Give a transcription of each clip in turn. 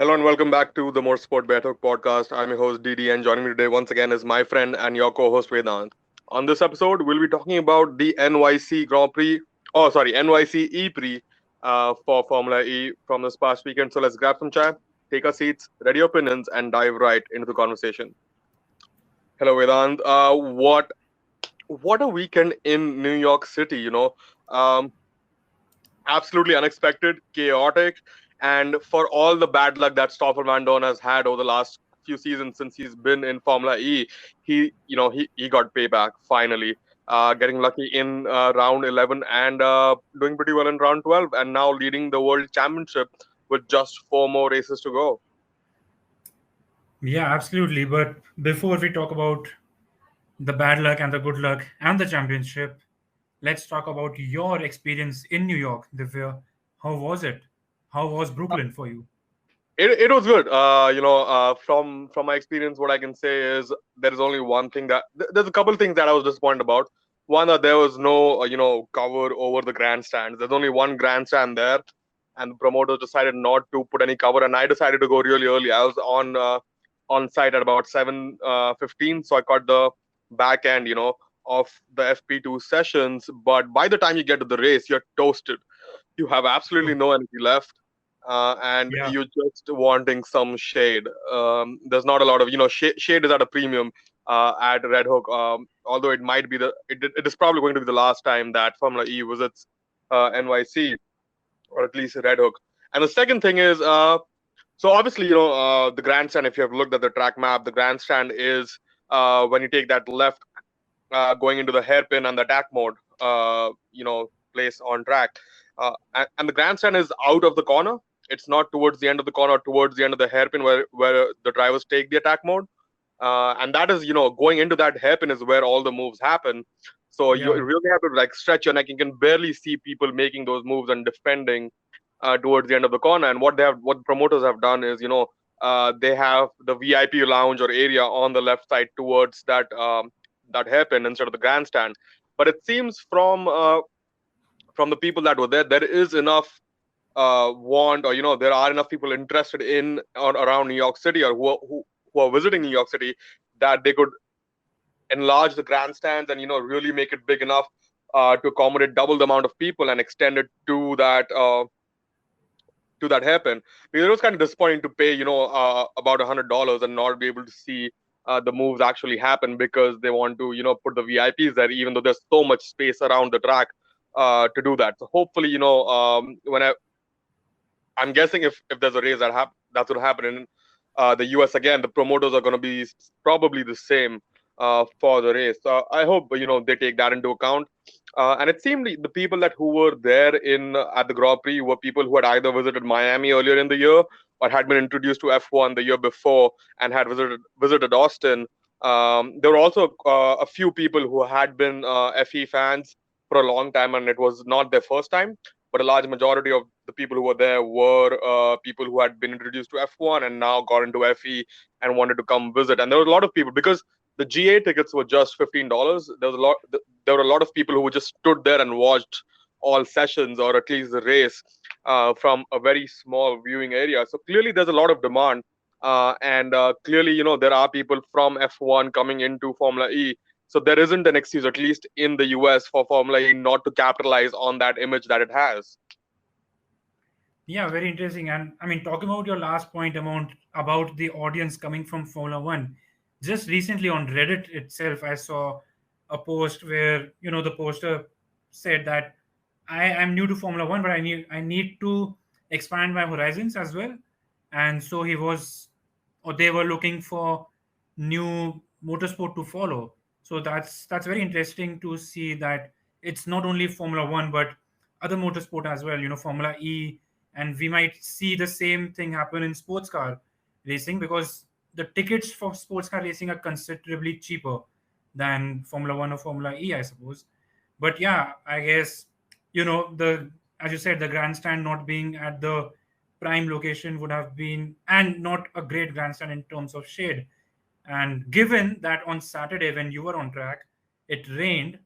Hello and welcome back to the MSBaithak podcast. I'm your host Didi, and joining me today once again is my friend and your co-host Vedant. On this episode, we'll be talking about the NYC Grand Prix. Oh, sorry, NYC EPrix for Formula E from this past weekend. So let's grab some chai, take our seats, ready your opinions, and dive right into the conversation. Hello, Vedant. What a weekend in New York City. Um, absolutely unexpected, chaotic, and for all the bad luck that Stoffel Van Dorn has had over the last few seasons since he's been in Formula E, he got payback finally, getting lucky in round 11 and doing pretty well in round 12, and now leading the world championship with just four more races to go. Yeah, absolutely. But before we talk about the bad luck and the good luck and the championship, let's talk about your experience in New York, Divya. How was it? How was Brooklyn for you? It was good. From my experience, what I can say is there is only one thing there's a couple things that I was disappointed about. One, that there was no cover over the grandstands. There's only one grandstand there, and the promoters decided not to put any cover. And I decided to go really early. I was on site at about 7:15, so I caught the back end, of the FP2 sessions. But by the time you get to the race, you're toasted. You have absolutely True. no energy left, and Yeah, you're just wanting some shade. There's not a lot of shade is at a premium at Red Hook. Although it might be it is probably going to be the last time that Formula E visits NYC, or at least Red Hook. And the second thing is, so obviously the grandstand. If you have looked at the track map, the grandstand is when you take that left going into the hairpin and the attack mode, place on track. And the grandstand is out of the corner. It's not towards the end of the corner, towards the end of the hairpin where the drivers take the attack mode. And that is, going into that hairpin is where all the moves happen. So you yeah, really have to like stretch your neck. You can barely see people making those moves and defending towards the end of the corner. And what the promoters have done is, they have the VIP lounge or area on the left side towards that hairpin instead of the grandstand. But it seems from the people that were there, there is enough want, or there are enough people interested in or around New York City, or who are visiting New York City, that they could enlarge the grandstands and really make it big enough to accommodate double the amount of people and extend it to that happen. Because it was kind of disappointing to pay about $100 and not be able to see the moves actually happen, because they want to put the VIPs there, even though there's so much space around the track to do that. So hopefully, I'm guessing if there's a race that's going to happen in the US again, the promoters are going to be probably the same for the race. So I hope they take that into account. And it seemed the people who were there in at the Grand Prix were people who had either visited Miami earlier in the year, or had been introduced to F1 the year before and had visited Austin. There were also a few people who had been FE fans for a long time, and it was not their first time. But a large majority of the people who were there were people who had been introduced to F1 and now got into FE and wanted to come visit. And there were a lot of people, because the GA tickets were just $15. There were a lot of people who just stood there and watched all sessions, or at least the race, from a very small viewing area. So clearly, there's a lot of demand, and clearly, there are people from F1 coming into Formula E. So there isn't an excuse, at least in the US, for Formula E not to capitalize on that image that it has. yeah, very interesting. And I mean, talking about your last point about the audience coming from Formula One, just recently on Reddit itself, I saw a post where the poster said that I am new to Formula One, but I need to expand my horizons as well. And so he was, or they were looking for new motorsport to follow. So that's very interesting to see that it's not only Formula One but other motorsport as well. Formula E, and we might see the same thing happen in sports car racing, because the tickets for sports car racing are considerably cheaper than Formula One or Formula E, I suppose. But yeah, I guess the as you said, the grandstand not being at the prime location would have been, and not a great grandstand in terms of shade. And given that on Saturday when you were on track, it rained,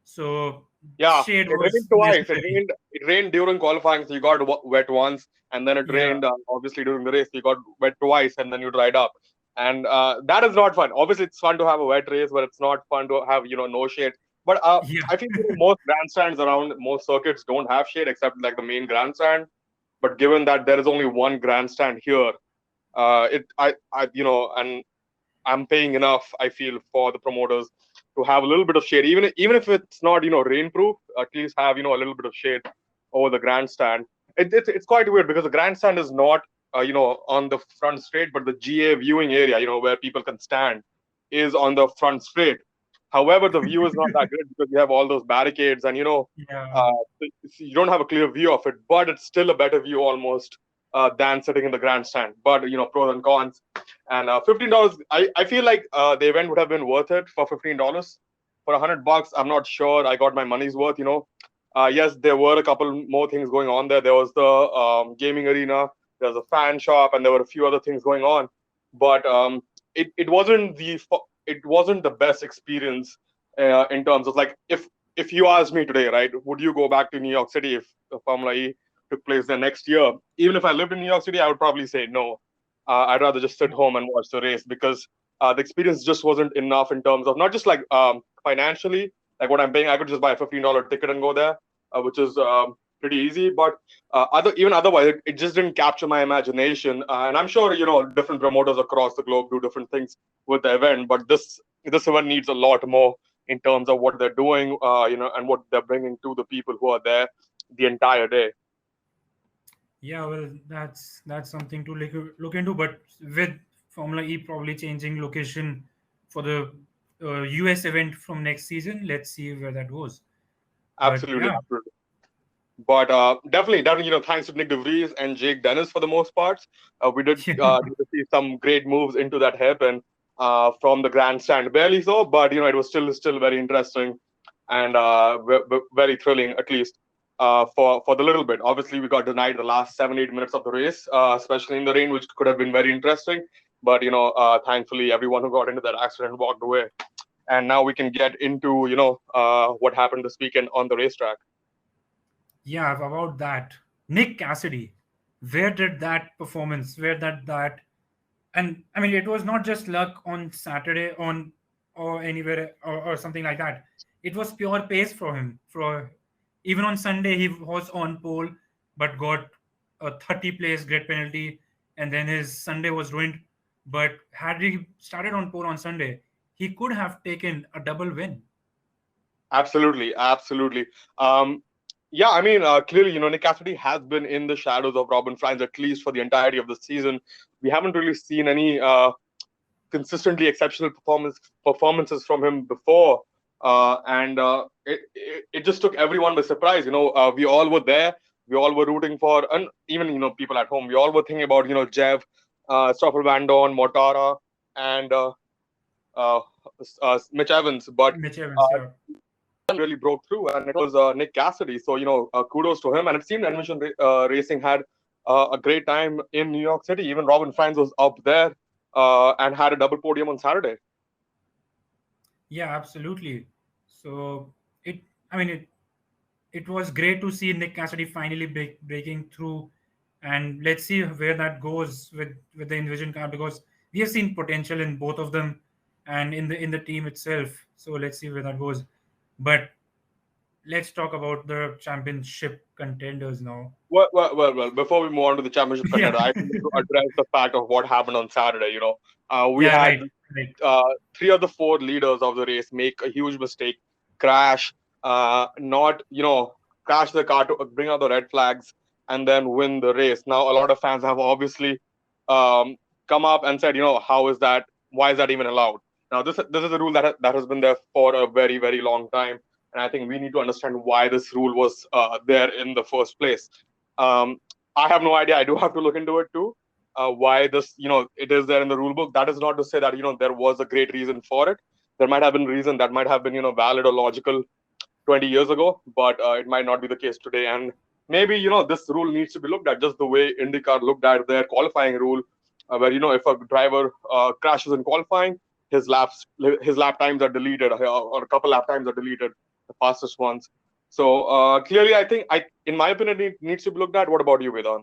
so Yeah, shade it rained was twice. necessary. It rained during qualifying, so you got wet once, and then it Yeah, rained obviously during the race. You got wet twice, and then you dried up, and that is not fun. Obviously, it's fun to have a wet race, but it's not fun to have no shade. But yeah, I think most grandstands around most circuits don't have shade except like the main grandstand. But given that there is only one grandstand here, and I'm paying enough, I feel, for the promoters to have a little bit of shade, even if it's not rainproof. At least have a little bit of shade over the grandstand. It's quite weird because the grandstand is not on the front straight, but the GA viewing area, where people can stand, is on the front straight. However, the view is not that great because you have all those barricades, and yeah, uh, you don't have a clear view of it. But it's still a better view almost than sitting in the grandstand. But pros and cons. And $15, I feel like the event would have been worth it for $15. For $100, I'm not sure I got my money's worth. Yes, there were a couple more things going on there. There was the gaming arena, there was a fan shop, and there were a few other things going on. But it wasn't the best experience in terms of like if you ask me today, right, would you go back to New York City if the Formula E took place there next year? Even if I lived in New York City, I would probably say no. I'd rather just sit home and watch the race because the experience just wasn't enough in terms of not just like financially, like what I'm paying. I could just buy a $15 ticket and go there, which is pretty easy. But otherwise, it just didn't capture my imagination. And I'm sure different promoters across the globe do different things with the event, but this event needs a lot more in terms of what they're doing, and what they're bringing to the people who are there the entire day. yeah. Well, that's something to look into. But with Formula E probably changing location for the US event from next season, let's see where that goes. But Absolutely, yeah, absolutely. But definitely, thanks to Nick DeVries and Jake Dennis for the most parts. We did yeah, get to see some great moves into that hairpin from the grandstand. Barely so, but it was still very interesting and very thrilling, at least for the little bit. Obviously, we got denied the last 7-8 minutes of the race, especially in the rain, which could have been very interesting. But thankfully, everyone who got into that accident walked away. And now we can get into what happened this weekend on the racetrack. yeah. About that, Nick Cassidy, where did that performance? Where that and I mean, it was not just luck on Saturday on or anywhere or something like that. It was pure pace for him. For even on Sunday, he was on pole, but got a 30 place grid penalty, and then his Sunday was ruined. But had he started on pole on Sunday, he could have taken a double win. Absolutely, absolutely. Um, yeah, I mean, clearly, Nick Cassidy has been in the shadows of Robin Franz at least for the entirety of the season. We haven't really seen any consistently exceptional performances from him before, and it just took everyone by surprise. We all were there. We all were rooting for, and even people at home. We all were thinking about Jeff, Stoffel Van Dorn, Mortara, and uh, Mitch Evans, but. Mitch Evans, Uh, yeah. really broke through, and it was Nick Cassidy. So kudos to him. And it seemed Envision Racing had a great time in New York City. Even Robin Franz was up there and had a double podium on Saturday. Yeah, absolutely. So it, I mean, it was great to see Nick Cassidy finally breaking through, and let's see where that goes with the Envision car because we have seen potential in both of them and in the team itself. So let's see where that goes. But let's talk about the championship contenders now. Well. Before we move on to the championship Yeah, contender, I need to address the fact of what happened on Saturday. We yeah, had right, right. uh, three of the four leaders of the race make a huge mistake, crash, not crash the car to bring out the red flags, and then win the race. Now, a lot of fans have obviously um, come up and said, how is that? Why is that even allowed? Now, this is a rule that has been there for a very very long time, and I think we need to understand why this rule was there in the first place. Um, I have no idea. I do have to look into it too. Why this, it is there in the rule book. That is not to say that there was a great reason for it. There might have been reason that might have been valid or logical 20 years ago, but it might not be the case today. And maybe this rule needs to be looked at just the way IndyCar looked at their qualifying rule, where if a driver crashes in qualifying, his lap times are deleted, or a couple lap times are deleted, the fastest ones. So clearly, I think, in my opinion, it needs to be looked at. What about you, Vedant?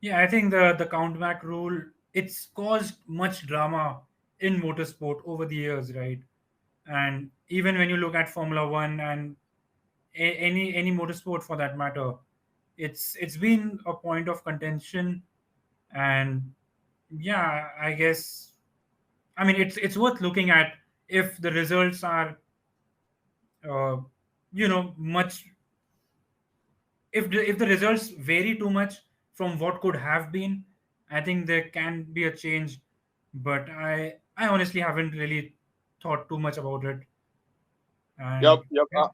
Yeah, I think the countback rule, it's caused much drama in motorsport over the years, right? And even when you look at Formula One and any motorsport for that matter, it's been a point of contention. And yeah, I guess, I mean, it's worth looking at if the results are uh, much, if the results vary too much from what could have been. I think there can be a change, but I honestly haven't really thought too much about it. Yep, And yep. yeah,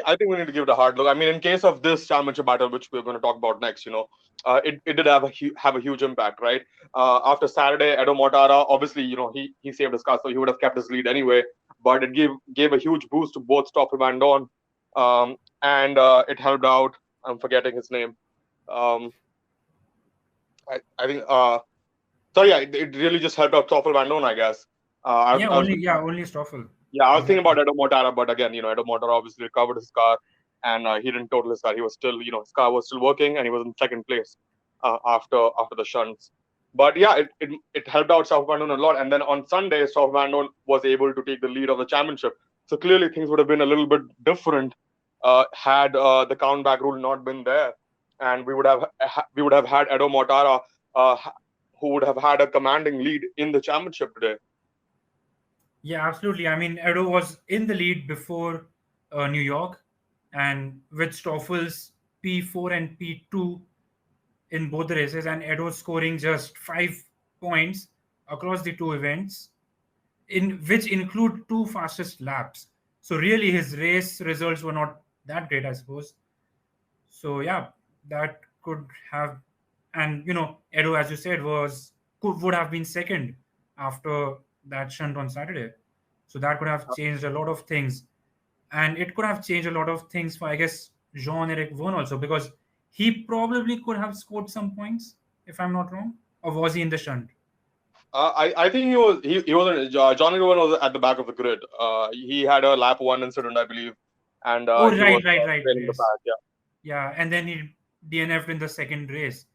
I think we need to give it a hard look. I mean, in case of this championship battle, which we're going to talk about next, it did have a huge impact, right? After Saturday, Edo Mortara, obviously, he saved his car, so he would have kept his lead anyway. But it gave a huge boost to both Stoffel and Don, and it helped out. I'm forgetting his name. Um, I think. So yeah, it really just helped out Stoffel Van Don, I guess. yeah, I was only Stoffel. Yeah, I was thinking Exactly. about Edo Mortara, but again, Edo Mortara obviously recovered his car, and he didn't total his car. He was still, his car was still working, and he was in second place after the shunts. But yeah, it helped out South Bandon a lot. And then on Sunday, South Bandon was able to take the lead of the championship. So clearly, things would have been a little bit different had the countback rule not been there, and we would have had Edo Mortara, uh, who would have had a commanding lead in the championship today. Yeah, absolutely. I mean, Edo was in the lead before New York, and with Stoffel's P4 and P2 in both the races, and Edo scoring just 5 points across the two events, in which include two fastest laps. So really, his race results were not that great, I suppose. So yeah, that could have, and Edo, as you said, would have been second after that shunt on Saturday. So that could have changed a lot of things, and it could have changed a lot of things for, I guess, Jean-Eric Vaughan also, because he probably could have scored some points if I'm not wrong, or was he in the shunt? I think he wasn't. Johnny Rowan was at the back of the grid. He had a lap one incident, I believe, and Oh, he was right. trailing the Yes, back. Yeah, yeah, and then he DNF'd in the second race.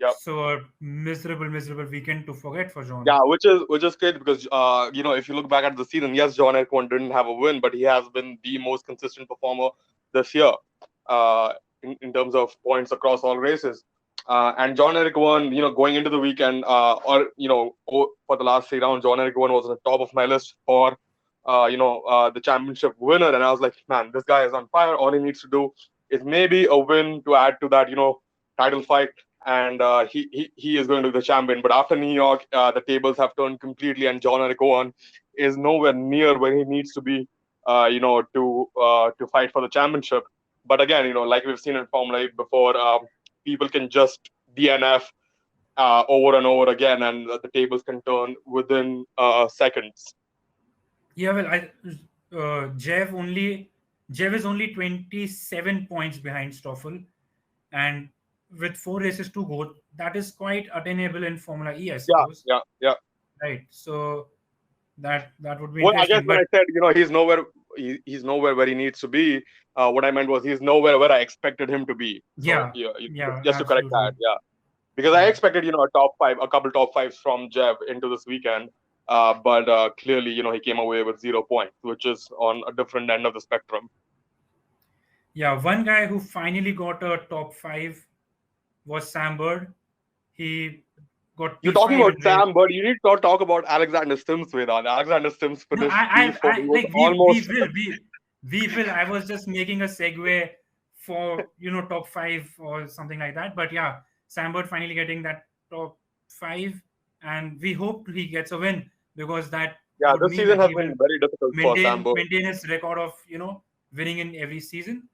yeah, So a miserable weekend to forget for John. yeah. Which is great because if you look back at the season, yes, John Erkwon didn't have a win, but he has been the most consistent performer this year, uh, in terms of points across all races. And John Eric won, going into the weekend, for the last 3 rounds, John Eric won was on the top of my list for, the championship winner. And I was like, man, this guy is on fire. All he needs to do is maybe a win to add to that, title fight, and he is going to be the champion. But after New York, the tables have turned completely, and John Eric Owen is nowhere near where he needs to be, to fight for the championship. But again, like we've seen in Formula 8 before, people can just DNF over and over again, and the tables can turn within seconds. Yeah, well, Jeff is only 27 points behind Stoffel, and with 4 races to go, that is quite attainable in Formula E, I Yeah, suppose. yeah, yeah. Right. So that would be Well, I guess interesting. when But I said, he's nowhere where he needs to be. What I meant was he's nowhere where I expected him to be. So yeah, yeah, yeah, just to correct that, absolutely. yeah. Because I Yeah. expected, a couple top fives from Jeff into this weekend, but clearly, he came away with 0 points, which is on a different end of the spectrum. Yeah, one guy who finally got a top five was Sam Bird. He got You're talking P5 about in race. Sam, but you need to talk about Alexander Sims, Vedan. Alexander Sims No, finished P4. He was like almost. we will. I was just making a segue for top five or something like that. But yeah, Sam Bird finally getting that top five, and we hope he gets a win, because that Yeah, would this mean season that has he will been very difficult for Sam Bird. maintain his record of winning in every season.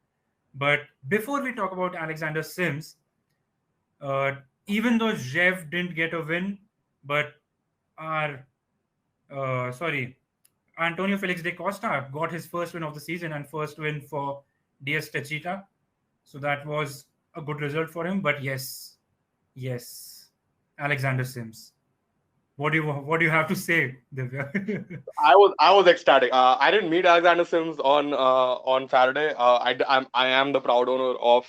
But before we talk about Alexander Sims, uh, even though Jeff didn't get a win, but our sorry, Antonio Felix de Costa got his first win of the season and first win for DS Techita. So that was a good result for him. But yes, Alexander Sims. What do you have to say, Divya? I was ecstatic. I didn't meet Alexander Sims on Saturday. I am the proud owner of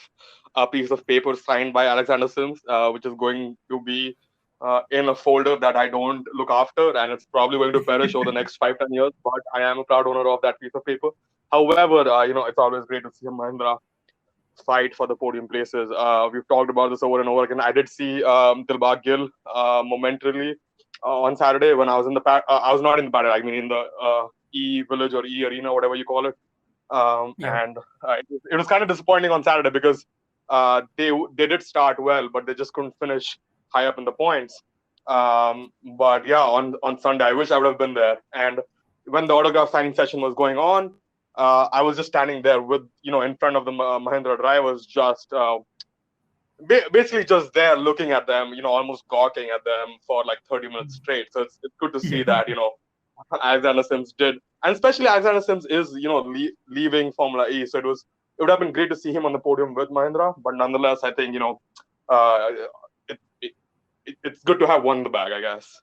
a piece of paper signed by Alexander Sims, which is going to be in a folder that I don't look after, and it's probably going to perish over the next 5-10 years. But I am a proud owner of that piece of paper. However, it's always great to see Mahindra fight for the podium places. We've talked about this over and over again. I did see Dilbagh Gill momentarily on Saturday when I was in the I was not in the paddock. I mean in the E Village or E Arena, whatever you call it. Yeah. And it was kind of disappointing on Saturday because they did start well, but they just couldn't finish high up in the points. But yeah, on Sunday, I wish I would have been there. And when the autograph signing session was going on, I was just standing there with in front of the Mahindra drivers, just basically just there looking at them, almost gawking at them for like 30 minutes straight. So it's good to see Yeah. that Alexander Sims did, and especially Alexander Sims is leaving Formula E, so it would have been great to see him on the podium with Mahindra. But nonetheless, I think uh, it, it, it's good to have won the bag, I guess.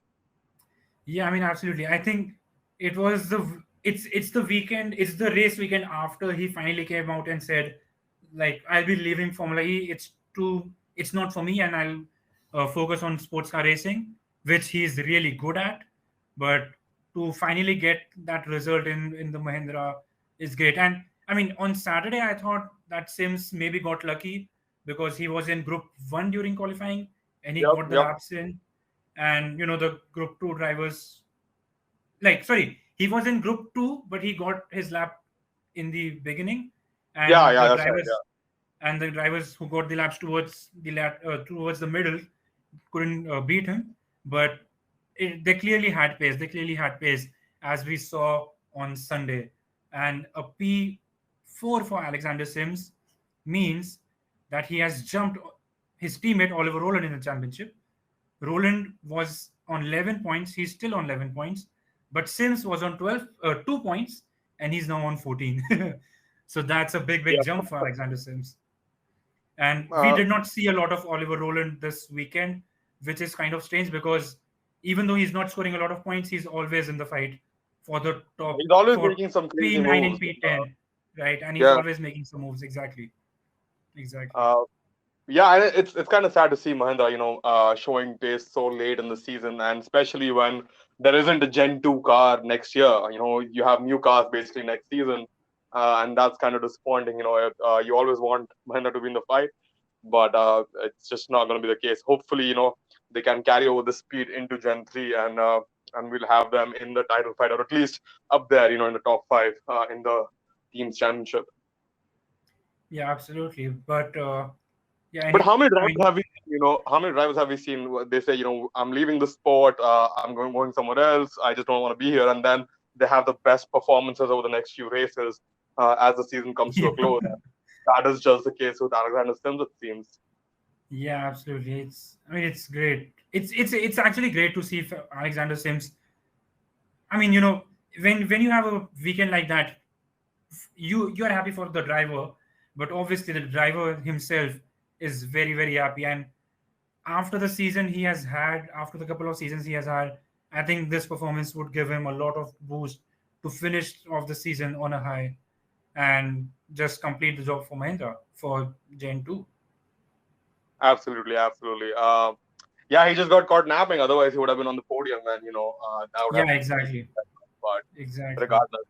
Yeah, I mean, absolutely. I think it was it's the weekend, it's the race weekend after he finally came out and said, like, I'll be leaving Formula E. It's not for me, and I'll focus on sports car racing, which he's really good at. But to finally get that result in the Mahindra is great. And I mean, on Saturday, I thought that Sims maybe got lucky because he was in Group One during qualifying and he Yep, got the yep. laps in, and the Group Two drivers, like, sorry, he was in Group Two but he got his lap in the beginning, Yeah, and yeah, the that's right. drivers who got the laps towards the middle couldn't beat him. But they clearly had pace. They clearly had pace, as we saw on Sunday. And a P4 for Alexander Sims means that he has jumped his teammate Oliver Rowland in the championship. Roland was on 11 points. He's still on 11 points. But Sims was on 2 points, and he's now on 14. So that's a big, big Yeah. jump for Alexander Sims. And we Uh, did not see a lot of Oliver Rowland this weekend, which is kind of strange because even though he's not scoring a lot of points, he's always in the fight for the top, he's always for making some crazy P9 and moves. P10, right? And he's Yeah. always making some moves. Exactly. Exactly. Uh, Yeah, and it's kind of sad to see Mahindra, showing pace so late in the season, and especially when there isn't a Gen 2 car next year. You have new cars basically next season, and that's kind of disappointing. You always want Mahindra to be in the fight, but it's just not going to be the case. Hopefully, they can carry over the speed into Gen 3, and we'll have them in the title fight, or at least up there, in the top five in the teams championship. Yeah, absolutely. But yeah, But how many I drivers mean, have we seen? How many drivers have we seen? They say, I'm leaving the sport. I'm going somewhere else. I just don't want to be here. And then they have the best performances over the next few races as the season comes to yeah, a close. That is just the case with Alexander Sims, it seems. yeah, absolutely. I mean, it's great. It's actually great to see Alexander Sims. I mean, when you have a weekend like that, you're happy for the driver, but obviously the driver himself is very, very happy. And after the couple of seasons he has had, I think this performance would give him a lot of boost to finish off the season on a high and just complete the job for Mahindra for Gen 2. Absolutely, absolutely. Yeah, he just got caught napping. Otherwise, he would have been on the podium, and that would have Yeah, been really. exactly. But Exactly. regardless,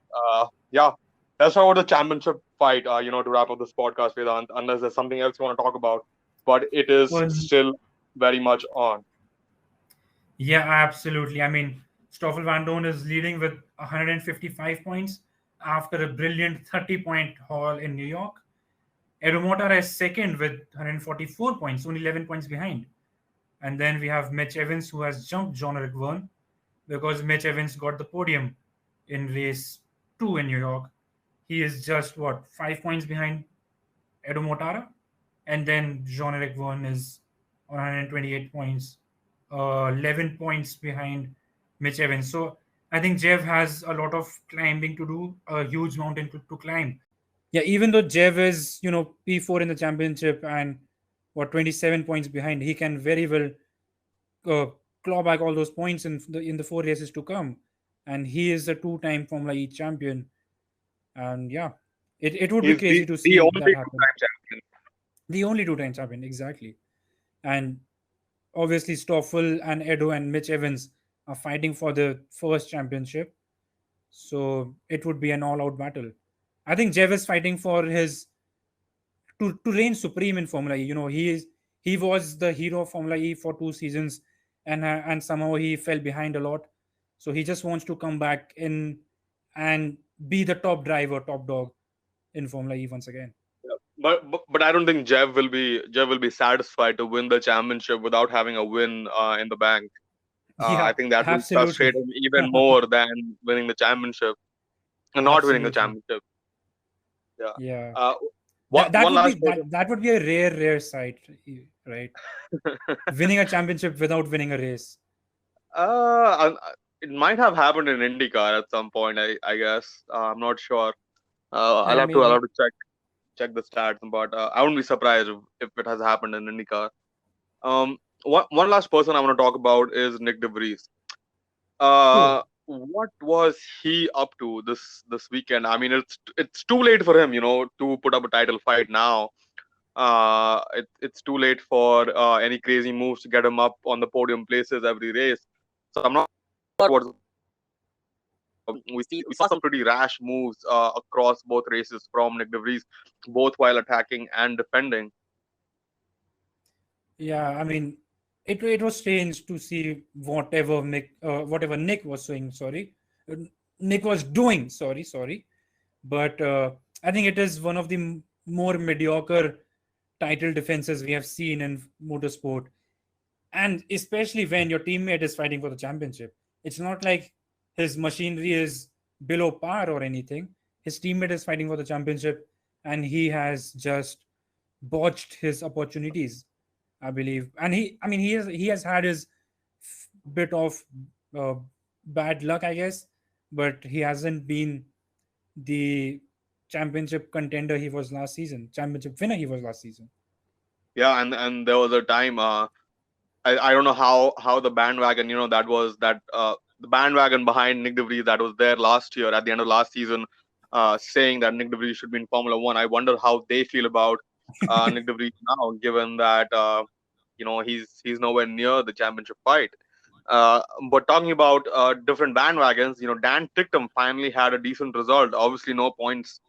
yeah, that's not what the championship fight. To wrap up this podcast, Vedant, unless there's something else you want to talk about, but it is Well, still very much on. yeah, absolutely. I mean, Stoffel Van Dorn is leading with 155 points after a brilliant 30-point haul in New York. Edo Motar is second with 144 points, only 11 points behind. And then we have Mitch Evans, who has jumped John Eric Verne because Mitch Evans got the podium in race 2 in New York. He is just, what, 5 points behind Edo Motara? And then Jean Eric Verne is on 128 points, 11 points behind Mitch Evans. So I think Jeff has a lot of climbing to do, a huge mountain to climb. Yeah, even though Jeff is, P4 in the championship and what 27 points behind, he can very well claw back all those points in the four races to come. And he is a two-time Formula E champion. And yeah, it would be He's crazy to the see only that happen. two-time champion. The only two-time champion, exactly. And obviously, Stoffel and Edo and Mitch Evans are fighting for the first championship. So it would be an all-out battle. I think Jeff is fighting for his to reign supreme in Formula E. He was the hero of Formula E for 2 seasons, and somehow he fell behind a lot. So he just wants to come back in and be the top driver, top dog in Formula E once again. But I don't think Jeff will be satisfied to win the championship without having a win in the bank. I Yeah, think that will frustrate absolutely. him even more than winning the championship and not winning the Absolutely. championship. Yeah. Yeah. Uh, one That one would be last that would be a rare sight, right? person. Winning a championship without winning a race. It might have happened in IndyCar at some point. I guess I'm not sure. I'll Yeah, have to I'll have maybe. to check the stats, but I wouldn't be surprised if it has happened in IndyCar. One last person I want to talk about is Nick DeVries. Oh, What was he up to this weekend? I mean, it's too late for him, to put up a title fight now. It's too late for any crazy moves to get him up on the podium places every race. So I'm not sure what's going on there. We saw some pretty rash moves across both races from Nick DeVries, both while attacking and defending. yeah. I mean, it was strange to see whatever Nick was saying. Sorry, Uh, Nick was doing. Sorry. But I think it is one of the more mediocre title defenses we have seen in motorsport, and especially when your teammate is fighting for the championship. It's not like his machinery is below par or anything. His teammate is fighting for the championship, and he has just botched his opportunities, I believe. And he has had his bit of uh, bad luck, I guess, but he hasn't been the championship contender he was last season, championship winner he was last season. Yeah, and there was a time. I don't know how the bandwagon, that was that the bandwagon behind Nick DeVries that was there last year at the end of last season, saying that Nick DeVries should be in Formula One. I wonder how they feel about Nick DeVries now, given that he's nowhere near the championship fight. Uh, but talking about different bandwagons, Dan Ticktum finally had a decent result. Obviously, no points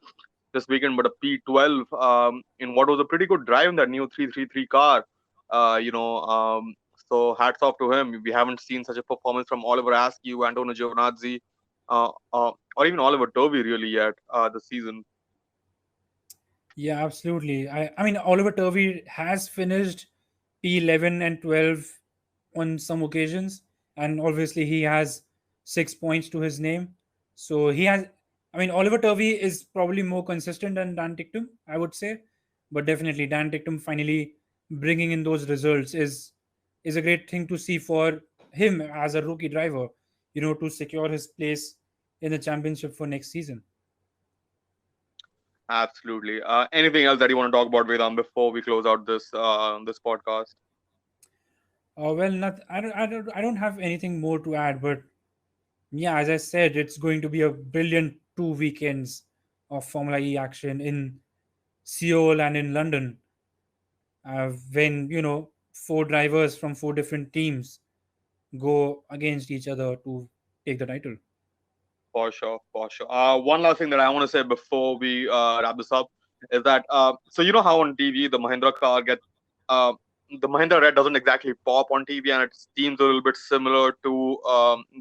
this weekend, but a P12 in what was a pretty good drive in that new 333 car. Uh, you know, um, so hats off to him. We haven't seen such a performance from Oliver Askew, Antonio Giovinazzi, or even Oliver Turvey really yet this season. Yeah, absolutely. I mean, Oliver Turvey has finished P11 and 12 on some occasions, and obviously he has 6 points to his name. So he has, I mean, Oliver Turvey is probably more consistent than Dan Ticktum, I would say, but definitely Dan Ticktum finally bringing in those results is a great thing to see for him as a rookie driver, to secure his place in the championship for next season. Absolutely. Anything else that you want to talk about, Vedam, before we close out this podcast? Well, not I don't have anything more to add, but yeah, as I said, it's going to be a brilliant 2 weekends of Formula E action in Seoul and in London, when four drivers from four different teams go against each other to take the title. For sure, for sure. One last thing that I want to say before we wrap this up is that so you know how on TV the Mahindra car uh, the Mahindra Red doesn't exactly pop on TV, and it seems a little bit similar to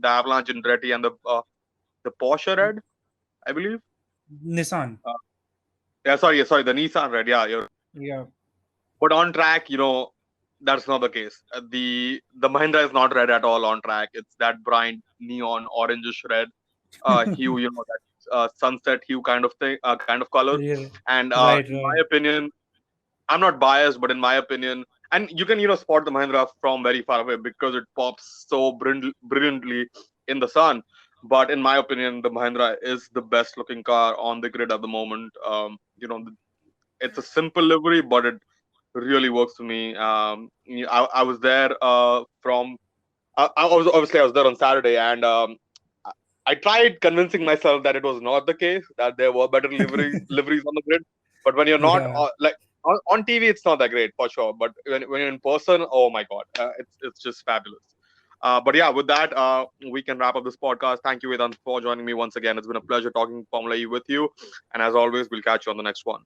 the Avalanche Andretti and the Porsche Red, I believe. Nissan. Uh, yeah, sorry, the Nissan Red. Yeah, Yeah. but on track, that's not the case. The Mahindra is not red at all on track. It's that bright neon orangish red hue, that sunset hue kind of thing, kind of color. Yeah. And Right, in my right. opinion, I'm not biased, but in my opinion, and you can spot the Mahindra from very far away because it pops so brilliantly in the sun. But in my opinion, the Mahindra is the best looking car on the grid at the moment. It's a simple livery, but it really works for me. I was there from I was there on Saturday, and I I tried convincing myself that it was not the case, that there were better liveries on the grid. But when you're not Yeah. like on TV, it's not that great for sure. But when you're in person, oh my god, it's just fabulous. But yeah, with that, we can wrap up this podcast. Thank you, Vedant, for joining me once again. It's been a pleasure talking Formula E with you. And as always, we'll catch you on the next one.